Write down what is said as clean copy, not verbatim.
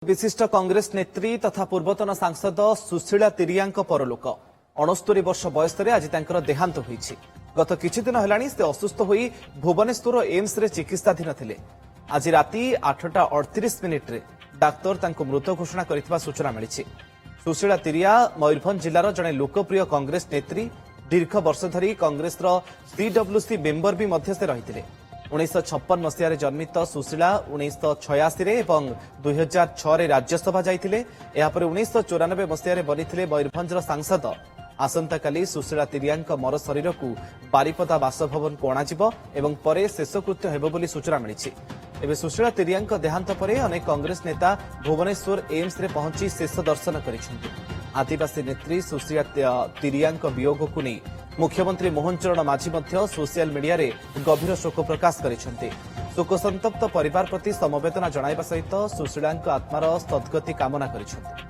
विशिष्ट कांग्रेस नेत्री तथा पूर्वतन सांसद सुशीला तिरिया परलोक 69 वर्ष बयस आज देहांत होईछि। गत किछि दिन हेलाणी से असुस्थ होई भुवनेश्वर एम्स रे चिकित्साधीन थिले। आज राति 8:38 डाक्तर तांको मृत घोषणा करथिबा सूचना मिलिछि। सुशीला तिरिया मयूरभंज जिल्लार जणे लोकप्रिय कांग्रेस नेत्री, दीर्घ वर्ष धरी कांग्रेस सीडब्ल्यूसी मेंबर भी मध्य से रहिथिले। 1956 मसीह जन्मित सुशीला 1986 और 2006 राज्यसभा जाइथिले। यापर 1994 मसीह बनिथिले मयूरभंजर सांसद। आसंताकाली सुशीला तिरिया मर शरीर को बारिपदा बासभवन को अणाजिबो एवं परे शेषकृत्य हेबो बोली सूचना मिलिछि। एबे सुशीला तिरिया देहांत परे अनेक कांग्रेस नेता भुवनेश्वर एम्स रे पहुंची शेष दर्शन करिसेंति। आदिवासी नेत्री सुशीला तिरिया वियोग को नहीं मुख्यमंत्री मोहन चरण माझी सोशल मीडिया रे गभीर शोक प्रकाश करिसेंति। शोक संतप्त परिवार प्रति समवेदना जणाइबा सहित सुशीला आत्मार सद्गति कामना करिसेंति।